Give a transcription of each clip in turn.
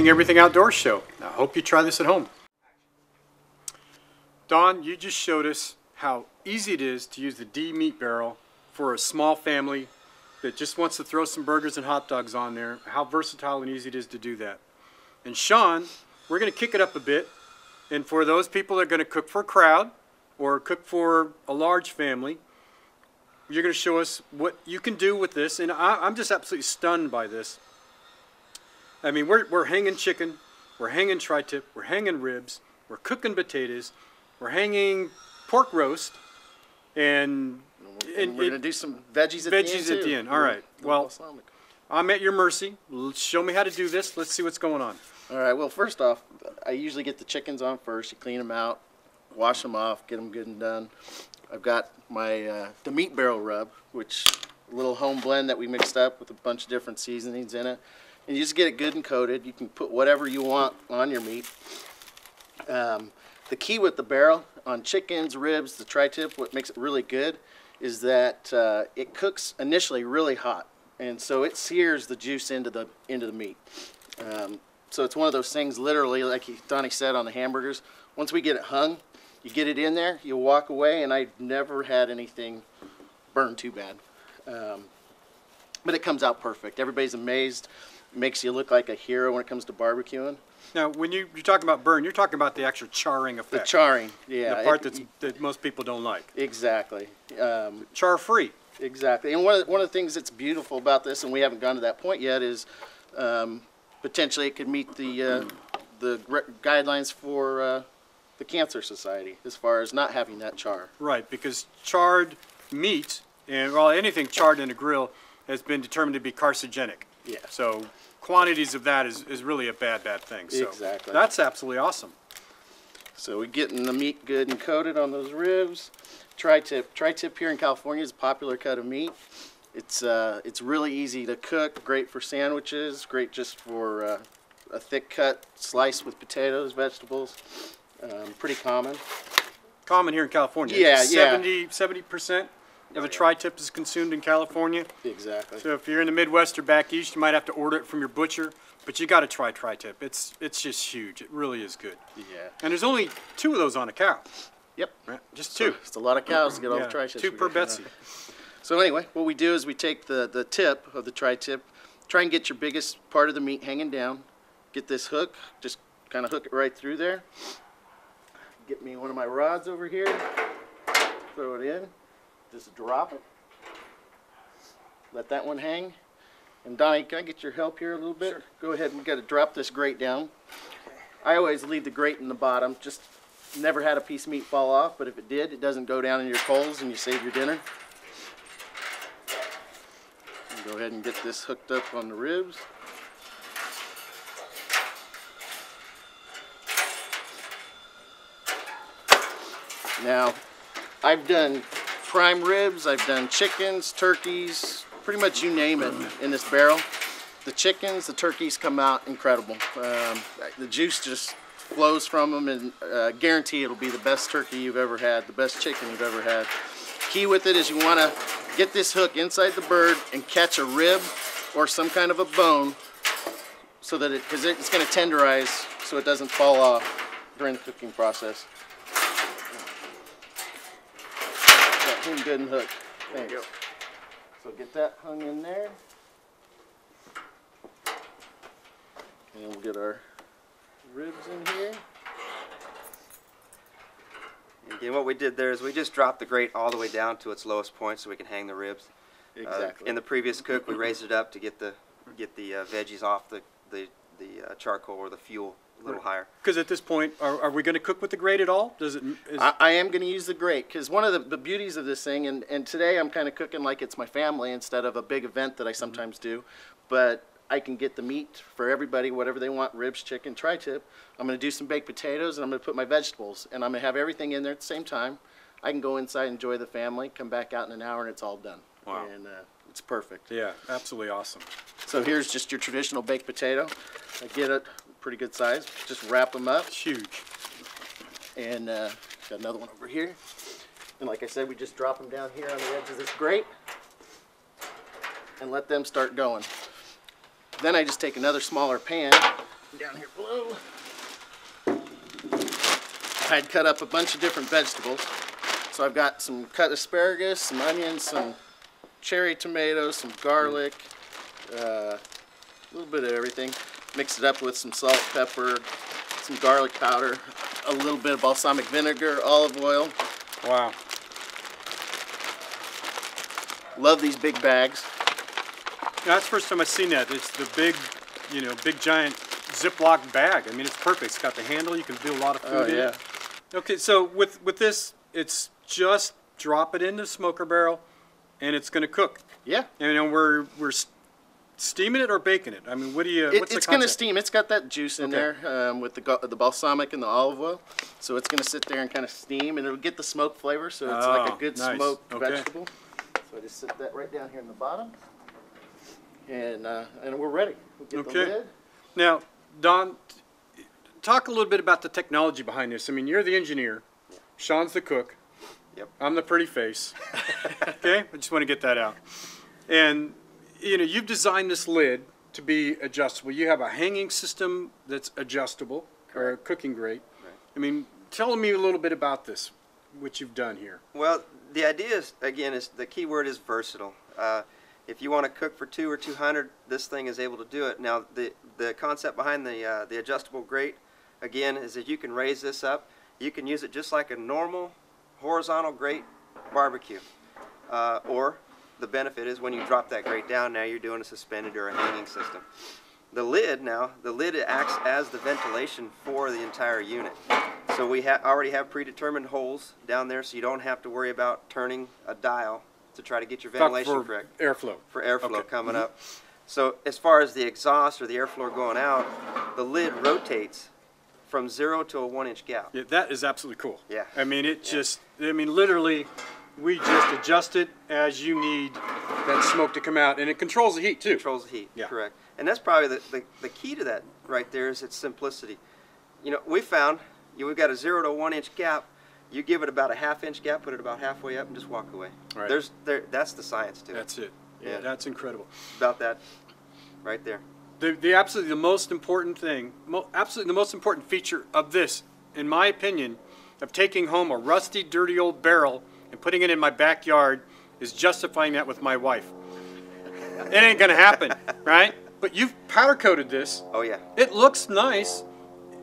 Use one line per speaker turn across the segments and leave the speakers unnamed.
Cooking Everything Outdoors show. I hope you try this at home. Don, you just showed us how easy it is to use the D-Meat Barrel for a small family that just wants to throw some burgers and hot dogs on there, how versatile and easy it is to do that. And Sean, we're going to kick it up a bit, and for those people that are going to cook for a crowd or cook for a large family, you're going to show us what you can do with this, and I'm just absolutely stunned by this. I mean, we're hanging chicken, we're hanging tri-tip, we're hanging ribs, we're cooking potatoes, we're hanging pork roast, and
we're going to do some veggies at the end.
All right. Well, I'm at your mercy. Show me how to do this. Let's see what's going on.
All right. Well, first off, I usually get the chickens on first. You clean them out, wash them off, get them good and done. I've got my D-Meat Barrel rub, which a little home blend that we mixed up with a bunch of different seasonings in it. And you just get it good and coated. You can put whatever you want on your meat. The key with the barrel on chickens, ribs, the tri-tip, what makes it really good is that it cooks initially really hot, and so it sears the juice into the meat. So it's one of those things, literally, like Donnie said on the hamburgers. Once we get it hung, you get it in there, you walk away, and I've never had anything burn too bad. But it comes out perfect. Everybody's amazed. It makes you look like a hero when it comes to barbecuing.
Now, when you're talking about burn, you're talking about the actual charring effect.
The charring, yeah.
The part that most people don't like.
Exactly.
Char-free.
Exactly. And one of the things that's beautiful about this, and we haven't gone to that point yet, is potentially it could meet the guidelines for the Cancer Society as far as not having that char.
Right, because charred meat, and well, anything charred in a grill has been determined to be carcinogenic.
Yeah.
So quantities of that is really a bad thing. So
exactly.
That's absolutely awesome.
So we're getting the meat good and coated on those ribs. Tri-tip. Tri-tip here in California is a popular cut of meat. It's really easy to cook, great for sandwiches, great just for a thick cut slice with potatoes, vegetables. Pretty common.
Common here in California.
Yeah,
70% of a tri-tip is consumed in California.
Exactly.
So if you're in the Midwest or back east, you might have to order it from your butcher, but you got to try tri-tip. It's just huge. It really is good.
Yeah.
And there's only 2 of those on a cow.
Yep.
Right? Just 2.
So it's a lot of cows to get all the tri-tips.
2 per Betsy.
So anyway, what we do is we take the tip of the tri-tip, try and get your biggest part of the meat hanging down. Get this hook, just kind of hook it right through there. Get me one of my rods over here, throw it in, just drop it. Let that one hang. And Donnie, can I get your help here a little bit? Sure. Go ahead, and we've got to drop this grate down. I always leave the grate in the bottom, just never had a piece of meat fall off, but if it did, it doesn't go down in your coals and you save your dinner. And go ahead and get this hooked up on the ribs. Now, I've done prime ribs, I've done chickens, turkeys, pretty much you name it in this barrel. The chickens, the turkeys come out incredible. The juice just flows from them, and guarantee it'll be the best turkey you've ever had, the best chicken you've ever had. Key with it is you want to get this hook inside the bird and catch a rib or some kind of a bone, so that because it's going to tenderize so it doesn't fall off during the cooking process. Good and hooked. Thanks. There you go. So get that hung in there. And we'll get our ribs in here.
Again, what we did there is we just dropped the grate all the way down to its lowest point so we can hang the ribs.
Exactly.
In the previous cook, we raised it up to get the veggies off the charcoal or the fuel a little higher.
Because at this point, are we going to cook with the grate at all?
I am going to use the grate, because one of the beauties of this thing, and today I'm kind of cooking like it's my family instead of a big event that I sometimes do, but I can get the meat for everybody, whatever they want, ribs, chicken, tri-tip. I'm going to do some baked potatoes, and I'm going to put my vegetables, and I'm going to have everything in there at the same time. I can go inside, enjoy the family, come back out in an hour, and it's all done.
Wow.
And it's perfect.
Yeah, absolutely awesome.
So here's just your traditional baked potato. I get it pretty good size. Just wrap them up.
It's huge.
And got another one over here. And like I said, we just drop them down here on the edge of this grate and let them start going. Then I just take another smaller pan down here below. I'd cut up a bunch of different vegetables. So I've got some cut asparagus, some onions, some cherry tomatoes, some garlic, a little bit of everything. Mix it up with some salt, pepper, some garlic powder, a little bit of balsamic vinegar, olive oil.
Wow.
Love these big bags.
Now, that's the first time I've seen that. It's the big, you know, big giant Ziploc bag. I mean, it's perfect. It's got the handle. You can do a lot of food in it. Okay, so with this, it's just drop it in the smoker barrel, and it's going to cook.
Yeah.
And you know, we're steaming it or baking it. I mean, what do you? What's the concept?
It's going to steam. It's got that juice in there with the balsamic and the olive oil, so it's going to sit there and kind of steam, and it'll get the smoke flavor. So it's like a good smoked vegetable. So I just sit that right down here in the bottom, and we're ready. We'll get the lid.
Now, Don, talk a little bit about the technology behind this. I mean, you're the engineer. Sean's the cook.
Yep.
I'm the pretty face. Okay? I just want to get that out. And, you know, you've designed this lid to be adjustable. You have a hanging system that's adjustable, or cooking grate.
Right.
I mean, tell me a little bit about this, what you've done here.
Well, the idea is, again, is the key word is versatile. If you want to cook for 2 or 200, this thing is able to do it. Now, the concept behind the adjustable grate, again, is that you can raise this up. You can use it just like a normal horizontal grate barbecue. Or the benefit is when you drop that grate down, now you're doing a suspended or a hanging system. The lid acts as the ventilation for the entire unit. So we already have predetermined holes down there, so you don't have to worry about turning a dial to try to get your ventilation correct.
Airflow.
For airflow coming up. So as far as the exhaust or the airflow going out, the lid rotates from 0 to a 1-inch gap.
Yeah, that is absolutely cool.
Yeah.
I mean, literally, we just adjust it as you need that smoke to come out, and it controls the heat too.
Controls the heat,
yeah.
Correct. And that's probably the key to that right there is its simplicity. You know, we found we've got a 0 to 1-inch gap. You give it about a 1/2-inch gap, put it about halfway up, and just walk away.
Right.
That's the science to it.
That's it. Yeah, that's incredible.
About that, right there.
Absolutely the most important thing, absolutely the most important feature of this, in my opinion, of taking home a rusty, dirty old barrel and putting it in my backyard, is justifying that with my wife. It ain't gonna happen, right? But you've powder coated this.
Oh yeah.
It looks nice.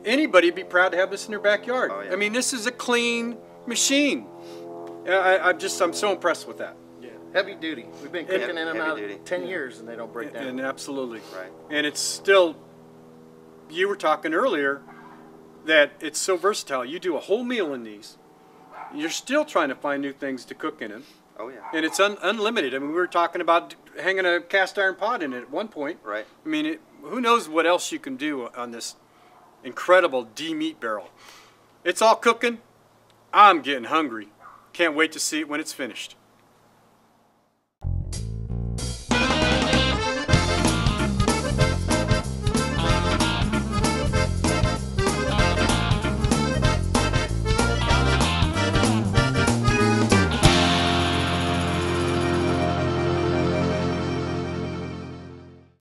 Anybody would be proud to have this in their backyard.
Oh, yeah.
I mean, this is a clean machine. I'm so impressed with that.
Yeah. Heavy duty. We've been cooking in them out 10 years, and they don't break down.
And absolutely.
Right.
And it's still, you were talking earlier that it's so versatile. You do a whole meal in these. You're still trying to find new things to cook in them.
Oh yeah.
And it's unlimited. I mean, we were talking about hanging a cast iron pot in it at one point.
Right.
I mean, who knows what else you can do on this incredible D-Meat Barrel. It's all cooking. I'm getting hungry. Can't wait to see it when it's finished.